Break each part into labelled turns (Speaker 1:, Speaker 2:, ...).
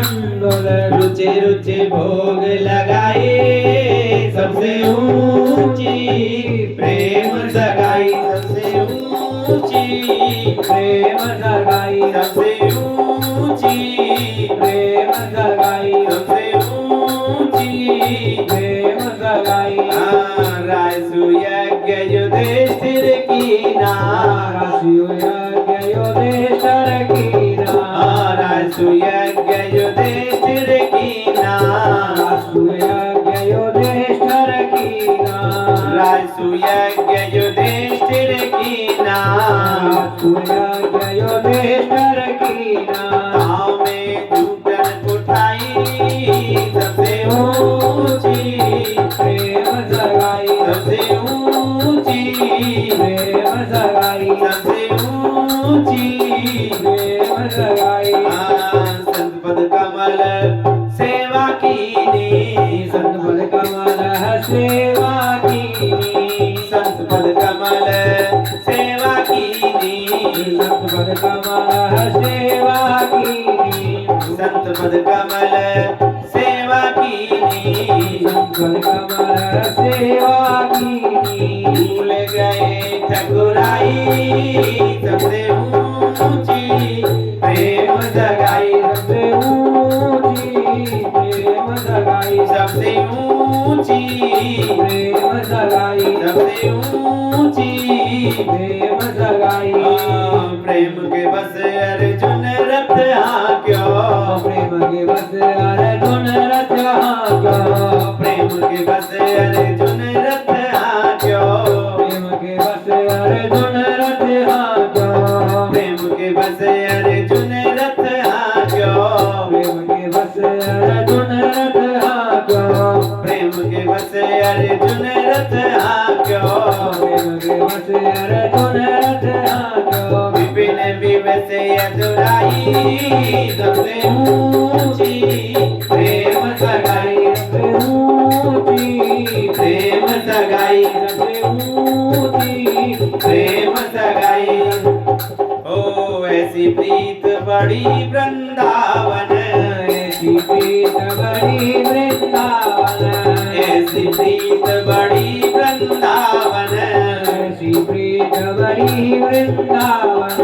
Speaker 1: मंडल
Speaker 2: रुचि रुचि भोग लगाए सबसे ऊंची प्रेम जगाई सबसे ऊंची
Speaker 1: प्रेम जगाई
Speaker 2: सबसे ऊंची
Speaker 1: प्रेम जगाई
Speaker 2: सबसे ऊंची
Speaker 1: प्रेम जगाई
Speaker 2: राजसु यज्ञ युधिष्ठिर कीना
Speaker 1: यज्ञ युधिष्ठिर कीना
Speaker 2: राजसु यज्ञ युधिष्ठिर कीना
Speaker 1: यज्ञ युधिष्ठिर कीना
Speaker 2: राजसु यज्ञ युधिष्ठिर कीना
Speaker 1: यज्ञ युधिष्ठिर कीना
Speaker 2: में जूटन उठाई सबसे ऊंची
Speaker 1: प्रेम जगाई
Speaker 2: सबसे ऊंची
Speaker 1: प्रेम जगाई
Speaker 2: सबसे ऊंची
Speaker 1: प्रेम जगाई
Speaker 2: संतपद कमल सेवा कीनी
Speaker 1: संतपद कमल सेवा कीनी
Speaker 2: संतपद कमल सेवा कीनी
Speaker 1: संतपद कमल सेवा कीनी
Speaker 2: संतपद कमल सेवा कीनी
Speaker 1: संतपद कमल सेवा कीनी
Speaker 2: भूल गए ठकुराई सबसे ऊंची प्रेम जगाई
Speaker 1: सबसे ऊंची प्रेम जगाई
Speaker 2: सबसे ऊंची
Speaker 1: प्रेम जगाई
Speaker 2: सबसे ऊंची
Speaker 1: प्रेम जगाई
Speaker 2: प्रेम के बस अर्जुन रथ हाक्यो
Speaker 1: प्रेम के बस अर्जुन रथ हाक्यो
Speaker 2: प्रेम के बस अर्जुन रथ हाक्यो
Speaker 1: प्रेम के बस अर्जुन रथ हाक्यो
Speaker 2: प्रेम के बस अर्जुन रथ हाक्यो
Speaker 1: प्रेम के बस अर्जुन रथ हाक्यो
Speaker 2: प्रेम के बस अर्जुन रथ हाक्यो
Speaker 1: प्रेम के बस अर्जुन रथ हाक्यो
Speaker 2: विपिन विवश अधुराई सबसे ऊंची प्रेम सगाई
Speaker 1: सबसे ऊंची
Speaker 2: प्रेम सगाई
Speaker 1: सबसे ऊंची
Speaker 2: प्रेम सगाई ओ ऐसी प्रीत बड़ी वृंदावन
Speaker 1: ऐसी प्रीत बड़ी वृंदावन
Speaker 2: ऐसी प्रीत बड़ी वृंदावन
Speaker 1: ऐसी प्रीत बड़ी वृंदावन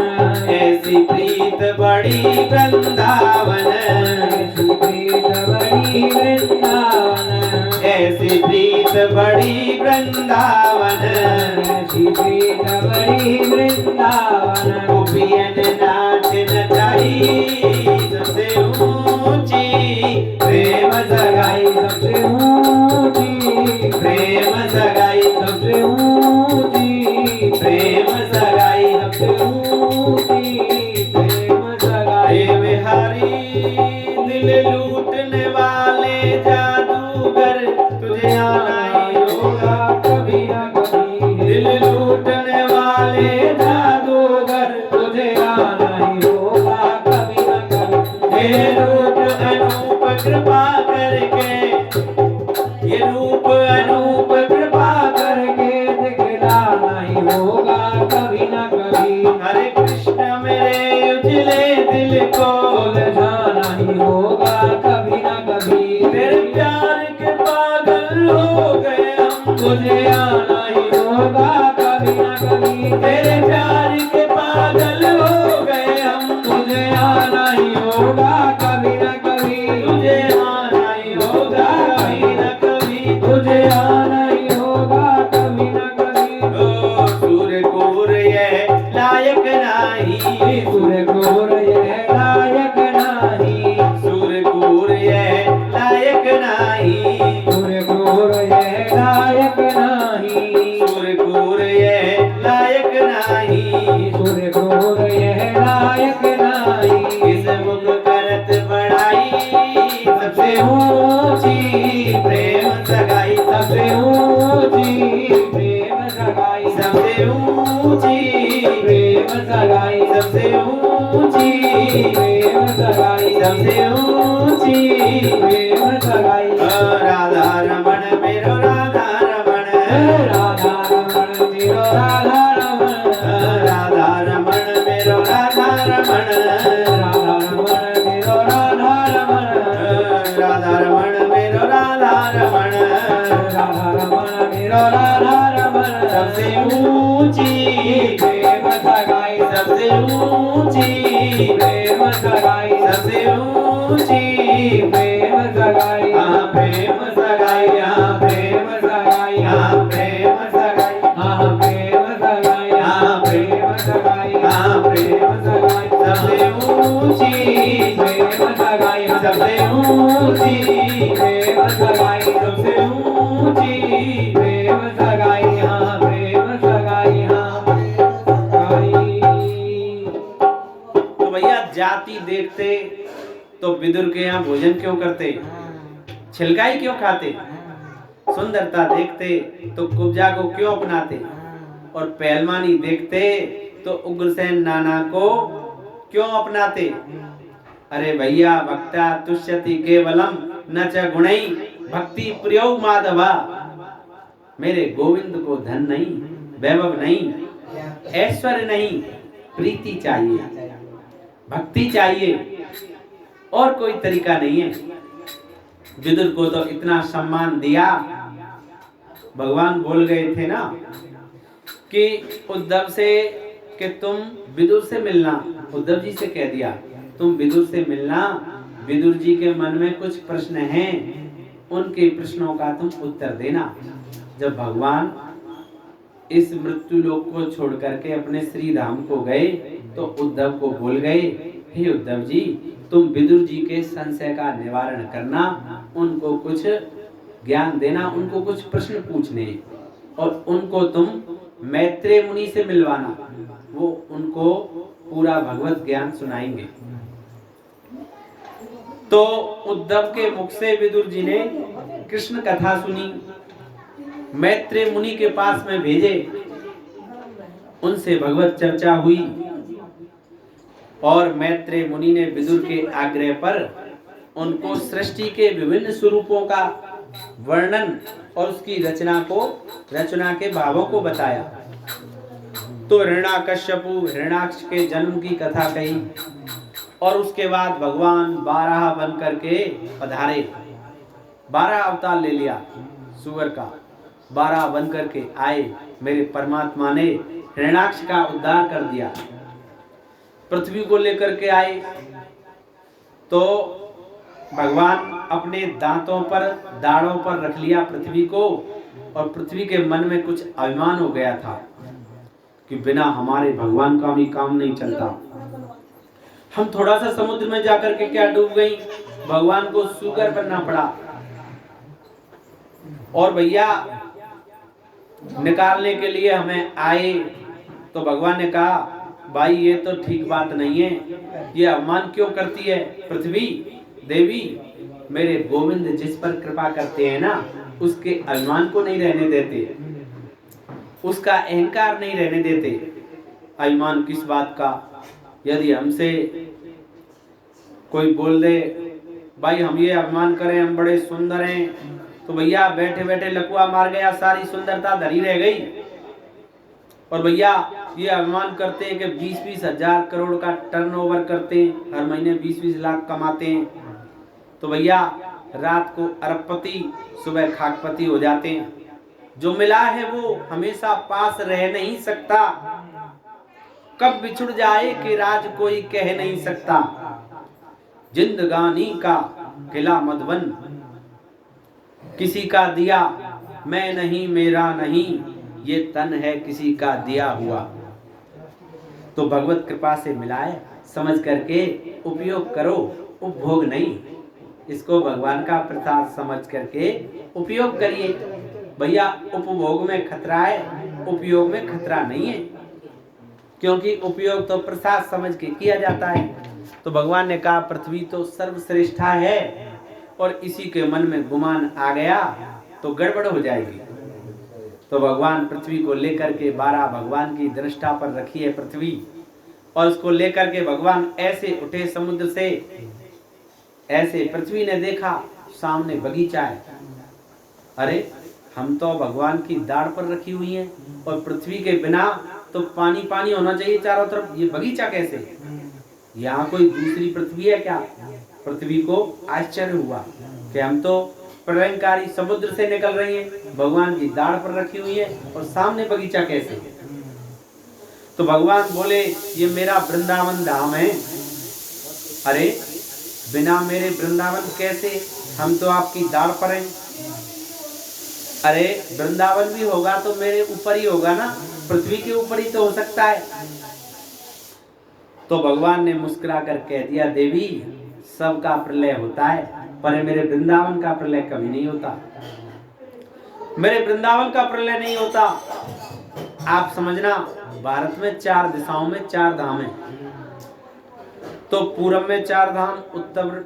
Speaker 2: ऐसी प्रीत बड़ी वृंदावन
Speaker 1: ऐसी प्रीत बड़ी वृंदावन
Speaker 2: ऐसी प्रीत बड़ी वृंदावन
Speaker 1: ऐसी प्रीत बड़ी वृंदावन
Speaker 2: गोपियन नाच नचाई सबसे ऊंची प्रेम जगाई
Speaker 1: सबसे ऊंची
Speaker 2: प्रेम जगाई
Speaker 1: सबसे ऊंची
Speaker 2: प्रेम जगाई
Speaker 1: सबसे ऊंची प्रेम जगाई
Speaker 2: हे बिहारी दिल लूटने वाले जादूगर तुझे आना ही होगा
Speaker 1: कभी न कभी
Speaker 2: दिल लूटने वाले जादूगर
Speaker 1: तुझे आना ही होगा कभी न कभी
Speaker 2: हे रूप अनूप कृपा करके ये रूप अनूप कृपा
Speaker 1: करके दिखलाना ही होगा कभी न कभी
Speaker 2: हरे कृष्ण मेरे उजले दिल को
Speaker 1: उलझाना ही होगा कभी न कभी
Speaker 2: तेरे प्यार के पागल हो गए हम
Speaker 1: तुझे आना ही होगा कभी न कभी
Speaker 2: तेरे प्यार के पागल हो गए हम
Speaker 1: तुझे आना ही होगा कभी न कभी
Speaker 2: तुझे आना ही होगा कभी न कभी
Speaker 1: तुझे आना ही होगा कभी न कभी
Speaker 2: ओ सूर्य कोर ये लायक नाही
Speaker 1: सूर्य घोर यह लायक नाही
Speaker 2: सूर्य कोर ये लायक नाही
Speaker 1: सूर्य घोर यह लायक नाही
Speaker 2: सूर्य कोर ये लायक नाही
Speaker 1: सूर्य घोर यह लायक नाही
Speaker 2: इस मुख करत बड़ाई सबसे ऊंची प्रेम सगाई
Speaker 1: सबसे ऊंची प्रेम सगाई
Speaker 2: सबसे ऊंची
Speaker 1: प्रेम सगाई
Speaker 2: सबसे ऊंची
Speaker 1: प्रेम सगाई
Speaker 2: सबसे ऊंची
Speaker 1: प्रेम सगाई
Speaker 2: राधा रमण मेरो राधा रमण
Speaker 1: राधा रमण मेरो राधा रमण
Speaker 2: राधा रमण मेरो राधा रमण
Speaker 1: राधा रमण मेरो राधा रमण
Speaker 2: राधा रमण,
Speaker 1: राधा रमण मेरो राधा रमण।
Speaker 2: सबसे ऊंची
Speaker 1: प्रेम सगाई,
Speaker 2: सबसे ऊंची
Speaker 1: प्रेम सगाई,
Speaker 2: सबसे ऊंची
Speaker 1: प्रेम सगाई,
Speaker 2: हाँ प्रेम सगाई, हाँ
Speaker 1: प्रेम सगाई,
Speaker 2: हाँ प्रेम सगाई,
Speaker 1: हाँ प्रेम सगाई,
Speaker 2: हाँ
Speaker 1: प्रेम सगाई,
Speaker 2: हाँ प्रेम
Speaker 1: सगाई,
Speaker 2: सबसे ऊंची
Speaker 1: प्रेम सगाई,
Speaker 2: सबसे ऊंची
Speaker 1: प्रेम सगाई,
Speaker 2: सबसे ऊंची
Speaker 1: प्रेम सगाई, हाँ प्रेम सगाई, हाँ प्रेम सगाई।
Speaker 2: तो भैया जाति देखते तो विदुर के यहाँ भोजन क्यों करते, छिलकाई क्यों खाते, सुंदरता देखते तो कुब्जा को क्यों अपनाते, और पहलवानी देखते तो उग्रसेन नाना को क्यों अपनाते। अरे भैया भक्ता तुष्यति केवलम न च गुणै भक्ति प्रियो माधवा। मेरे गोविंद को धन नहीं, वैभव नहीं, ऐश्वर्य नहीं, प्रीति चाहिए, भक्ति चाहिए, और कोई तरीका नहीं है। विदुर को तो इतना सम्मान दिया, भगवान बोल गए थे ना कि उद्धव से कि तुम विदुर से मिलना, उद्धव जी से कह दिया तुम विदुर से मिलना, विदुर जी के मन में कुछ प्रश्न हैं, उनके प्रश्नों का तुम उत्तर देना। जब भगवान इस मृत्यु लोक को छोड़ करके अपने श्री धाम को गए तो उद्धव को बोल गए, हे उद्धव जी तुम विदुर जी के संशय का निवारण करना, उनको कुछ ज्ञान देना, उनको कुछ प्रश्न पूछने, और उनको तुम मैत्रेय मुनि से मिलवाना, वो उनको पूरा भगवत ज्ञान सुनाएंगे। तो उद्धव के मुख से विदुर जी ने कृष्ण कथा सुनी, मैत्रेय मुनि के पास में भेजे, उनसे भगवत चर्चा हुई, और मैत्रेय मुनि ने विदुर के आग्रह पर उनको सृष्टि के विभिन्न स्वरूपों का वर्णन और उसकी रचना के भावों को बताया। तो हिरण्यकश्यपु हिरण्याक्ष के जन्म की कथा कही, और उसके बाद भगवान 12 बन करके पधारे, 12 अवतार ले लिया सुअर का, 12 बन करके आए। मेरे परमात्मा ने हिरण्याक्ष का उद्धार कर दिया, पृथ्वी को लेकर के आए। तो भगवान अपने दांतों पर दाढ़ों पर रख लिया पृथ्वी को, और पृथ्वी के मन में कुछ अभिमान हो गया था कि बिना हमारे भगवान का भी काम नहीं चलता। हम थोड़ा सा समुद्र में जाकर के क्या डूब गई, भगवान को शुगर बनना पड़ा, और भैया निकालने के लिए हमें आए। तो भगवान ने कहा भाई ये तो ठीक बात नहीं है, ये अपमान क्यों करती है पृथ्वी देवी। मेरे गोविंद जिस पर कृपा करते हैं ना, उसके अभिमान को नहीं रहने देते, उसका अहंकार नहीं रहने देते। अभिमान किस बात का, यदि हमसे कोई बोल दे भाई हम ये अभिमान करें हम बड़े सुंदर हैं, तो भैया बैठे बैठे लकुआ मार गया, सारी सुंदरता धरी रह गई। और भैया ये अभिमान करते हैं कि 20-20 हजार करोड़ का टर्नओवर करते हैं, हर महीने 20-20 लाख कमाते हैं, तो भैया रात को अरबपति सुबह खाकपति हो जाते हैं। जो मिला है वो हमेशा पास रह नहीं सकता, कब बिछुड़ जाए कि राज कोई कह नहीं सकता। जिंदगानी का किला मधुबन किसी का दिया, मैं नहीं मेरा नहीं, ये तन है किसी का दिया हुआ। तो भगवत कृपा से मिलाए, समझ करके उपयोग करो, उपभोग नहीं। इसको भगवान का प्रसाद समझ करके उपयोग करिए। भैया उपभोग में खतरा है, उपयोग में खतरा नहीं है, क्योंकि उपयोग तो प्रसाद समझ के किया जाता है। तो भगवान ने कहा पृथ्वी तो सर्वश्रेष्ठा है, और इसी के मन में गुमान आ गया तो गड़बड़ हो जाएगी। तो भगवान पृथ्वी को लेकर के 12 भगवान की दृष्टा पर रखी है पृथ्वी, और उसको लेकर के भगवान ऐसे उठे समुद्र से, ऐसे पृथ्वी ने देखा सामने बगीचा है। अरे हम तो भगवान की दाढ़ पर रखी हुई हैं, और पृथ्वी के बिना तो पानी पानी होना चाहिए चारों तरफ, ये बगीचा कैसे, यहाँ कोई दूसरी पृथ्वी है क्या। पृथ्वी को आश्चर्य हुआ कि हम तो प्रलयंकारी समुद्र से निकल रही हैं, भगवान की दाढ़ पर रखी हुई है, और सामने बगीचा कैसे? तो भगवान बोले ये मेरा वृंदावन धाम है। अरे बिना मेरे वृंदावन कैसे? हम तो आपकी दाढ़ पर हैं। अरे वृंदावन भी होगा तो मेरे ऊपर ही होगा ना, पृथ्वी के ऊपर ही तो हो सकता है। तो भगवान ने मुस्कुरा कर कह दिया, देवी सबका प्रलय होता है, पर मेरे वृंदावन का प्रलय कभी नहीं होता। मेरे वृंदावन का प्रलय नहीं होता। आप समझना, भारत में 4 दिशाओं में 4 धाम है। तो पूरब में 4 धाम,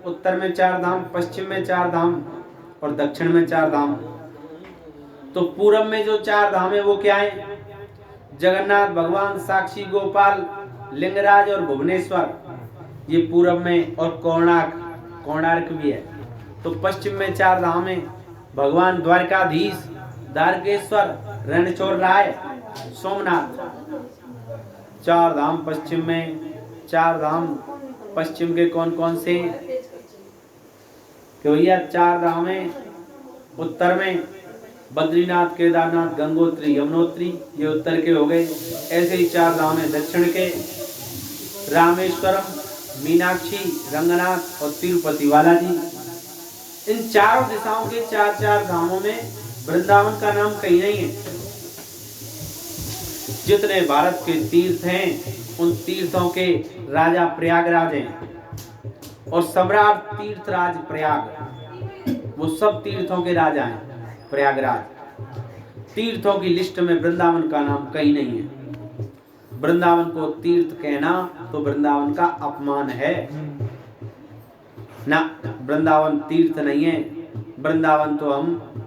Speaker 2: उत्तर में 4 धाम, पश्चिम में 4 धाम और दक्षिण में 4 धाम। तो पूरब में जो 4 धाम है वो क्या है? जगन्नाथ भगवान, साक्षी गोपाल, लिंगराज और भुवनेश्वर, ये पूरब में, और कोणार्क भी है। तो पश्चिम में 4 धाम है, भगवान द्वारकाधीश, द्वारकेश्वर, रणछोड़ राय, सोमनाथ। 4 धाम पश्चिम में। 4 धाम पश्चिम के कौन कौन से? कि भैया 4 धाम है। उत्तर में बद्रीनाथ, केदारनाथ, गंगोत्री, यमुनोत्री, ये उत्तर के हो गए। ऐसे ही 4 धाम है दक्षिण के, रामेश्वरम, मीनाक्षी, रंगनाथ और तिरुपति बालाजी। इन चारों दिशाओं के 4-4 धामों में वृंदावन का नाम कहीं नहीं है। जितने भारत के तीर्थ हैं उन तीर्थों के राजा प्रयागराज हैं, और सम्राट तीर्थराज प्रयाग, वो सब तीर्थों के राजा हैं। प्रयागराज तीर्थों की लिस्ट में वृंदावन का नाम कहीं नहीं है। वृंदावन को तीर्थ कहना तो वृंदावन का अपमान है ना। वृंदावन तीर्थ नहीं है। वृंदावन तो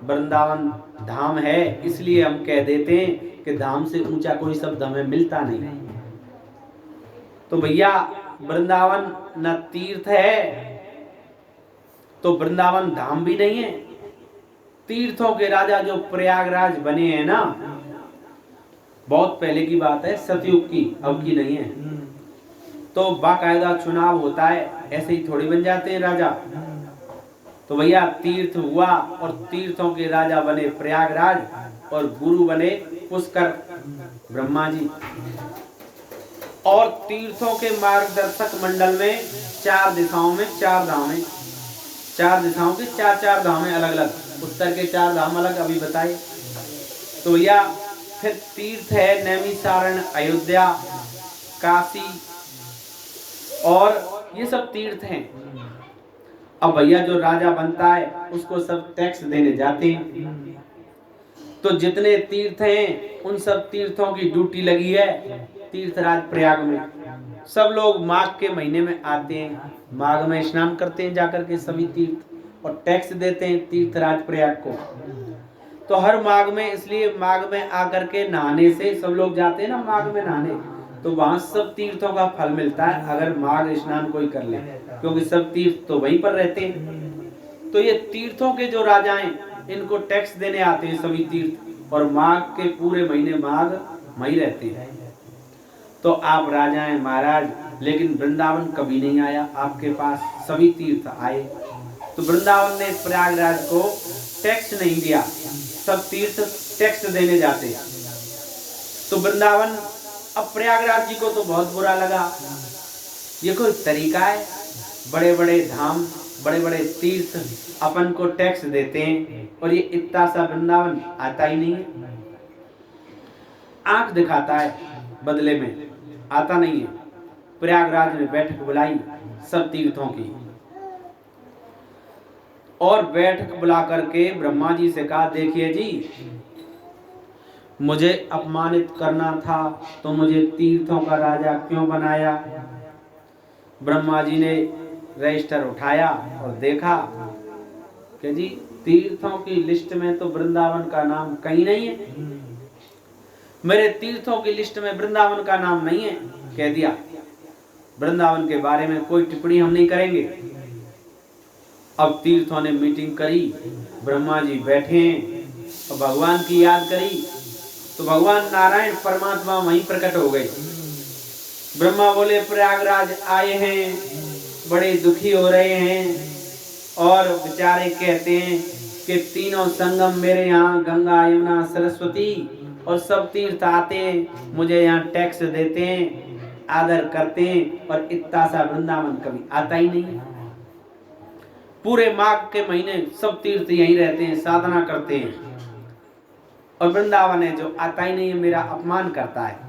Speaker 2: वृंदावन धाम है, इसलिए हम कह देते हैं कि धाम से ऊंचा कोई शब्द हमें मिलता नहीं। तो भैया वृंदावन न तीर्थ है तो वृंदावन धाम भी नहीं है। तीर्थों के राजा जो प्रयागराज बने हैं ना, बहुत पहले की बात है, सतयुग की, अब की नहीं है। तो बाकायदा चुनाव होता है, ऐसे ही थोड़ी बन जाते हैं राजा। तो भैया तीर्थ हुआ और तीर्थों के राजा बने प्रयागराज, और गुरु बने पुष्कर ब्रह्मा जी। और तीर्थों के मार्गदर्शक मंडल में 4 दिशाओं में 4 धाम है। 4 दिशाओं के 4-4 धाम है अलग अलग। उत्तर के 4 धाम अलग अभी बताए। तो भैया फिर तीर्थ है नैमिषारण्य, अयोध्या, काशी, और ये सब तीर्थ हैं। अब भैया जो राजा बनता है उसको सब टैक्स देने जाते हैं। तो जितने तीर्थ हैं उन सब तीर्थों की ड्यूटी लगी है तीर्थराज प्रयाग में। सब लोग माघ के महीने में आते हैं, माघ में स्नान करते हैं जाकर के सभी तीर्थ, और टैक्स देते हैं तीर्थराज प्रयाग को। तो हर माघ में, इसलिए माघ में आकर के नहाने से सब लोग जाते हैं ना माघ में नहाने, तो वहां सब तीर्थों का फल मिलता है अगर माघ स्नान कोई कर ले, क्योंकि सब तीर्थ तो वहीं पर रहते हैं। तो ये तीर्थों के जो राजा हैं इनको टैक्स देने आते हैं सभी तीर्थ, और माघ के पूरे महीने माघ वहीं रहते हैं। तो आप राजा हैं महाराज, लेकिन वृंदावन कभी नहीं आया आपके पास, सभी तीर्थ आए। तो वृंदावन ने प्रयागराज को टैक्स नहीं दिया, सब तीर्थ टैक्स देने जाते। तो वृंदावन, अब प्रयागराज जी को तो बहुत बुरा लगा, ये कोई तरीका है? बड़े बड़े धाम, बड़े बड़े तीर्थ अपन को टैक्स देते हैं, और ये इतना सा वृंदावन आता ही नहीं है। आंख दिखाता है, बदले में आता नहीं है। प्रयागराज ने बैठक बुलाई सब तीर्थों की, और बैठक बुला करके ब्रह्मा जी से कहा, देखिए जी, मुझे अपमानित करना था तो मुझे तीर्थों का राजा क्यों बनाया? ब्रह्मा जी ने रजिस्टर उठाया और देखा कि जी तीर्थों की लिस्ट में तो वृंदावन का नाम कहीं नहीं है। मेरे तीर्थों की लिस्ट में वृंदावन का नाम नहीं है। कह दिया वृंदावन के बारे में कोई टिप्पणी हम नहीं करेंगे। अब तीर्थों ने मीटिंग करी, ब्रह्मा जी बैठे और भगवान की याद करी, तो भगवान नारायण परमात्मा वहीं प्रकट हो गए। ब्रह्मा बोले, प्रयागराज आए हैं, बड़े दुखी हो रहे हैं, और बेचारे कहते हैं कि तीनों संगम मेरे यहाँ, गंगा यमुना सरस्वती, और सब तीर्थ आते हैं, मुझे यहाँ टैक्स देते हैं, आदर करते हैं, और इतना सा वृंदावन कभी आता ही नहीं। पूरे माघ के महीने सब तीर्थ यहीं रहते हैं, साधना करते हैं, और वृंदावन है जो आता ही नहीं है, मेरा अपमान करता है।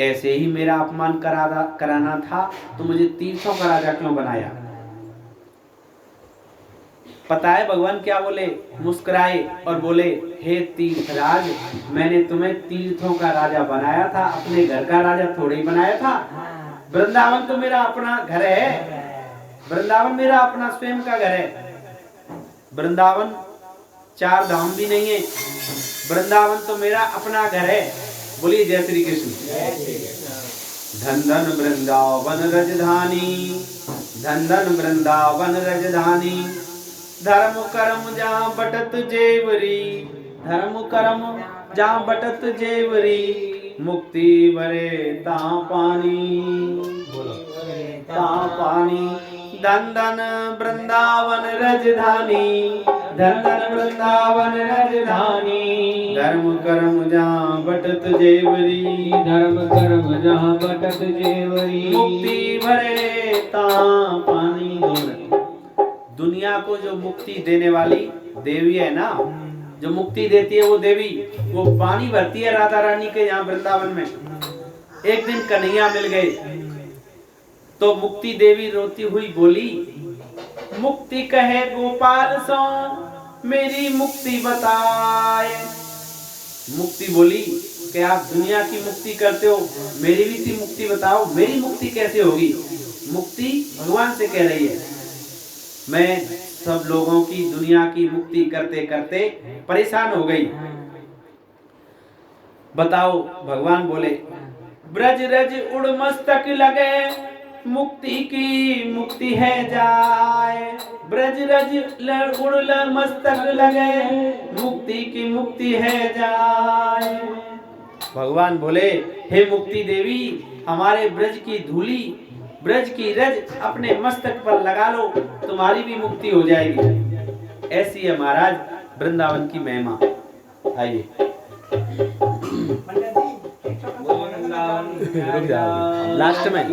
Speaker 2: ऐसे ही मेरा अपमान कराना था तो मुझे तीर्थों का राजा क्यों बनाया? पता है भगवान क्या बोले? मुस्कुराए और बोले, हे तीर्थराज, मैंने तुम्हें तीर्थों का राजा बनाया था, अपने घर का राजा थोड़े ही बनाया था। वृंदावन तो मेरा अपना घर है, वृंदावन मेरा अपना स्वयं का घर है। वृंदावन 4 धाम भी नहीं है, वृंदावन तो मेरा अपना घर है। बोलिए जय श्री कृष्ण। धन धन वृंदावन रजधानी, धन धन वृंदावन रजधानी, धर्म कर्म जहाँ बटत जेवरी, धर्म कर्म जहाँ बटत जेवरी, मुक्ति भरे ता पानी, ता पानी। धन धन वृंदावन रजधानी, धन धन वृंदावन रजधानी, धर्म कर्म जहाँ बटत जेवरी,
Speaker 1: धर्म कर्म जहाँ बटत जेवरी,
Speaker 2: मुक्ति भरे ता पानी। दुनिया को जो मुक्ति देने वाली देवी है ना, जो मुक्ति देती है वो देवी, वो पानी भरती है राधा रानी के यहाँ वृंदावन में। एक दिन कन्हैया मिल गए तो मुक्ति देवी रोती हुई बोली, मुक्ति कहे गोपाल सो मेरी मुक्ति बताए। मुक्ति बोली कि आप दुनिया की मुक्ति करते हो, मेरी भी मुक्ति बताओ, मेरी मुक्ति कैसे होगी? मुक्ति भगवान से कह रही है, मैं सब लोगों की दुनिया की मुक्ति करते करते परेशान हो गई। बताओ, भगवान बोले, ब्रज रज उड़ मस्तक लगे, मुक्ति की मुक्ति है जाए। ब्रज रज उड़ मस्तक लगे, मुक्ति की मुक्ति है जाए। भगवान बोले, हे मुक्ति देवी, हमारे ब्रज की धूली, ब्रज की रज अपने मस्तक पर लगा लो, तुम्हारी भी मुक्ति हो जाएगी। ऐसी है महाराज वृंदावन की महिमा। आइए लास्ट में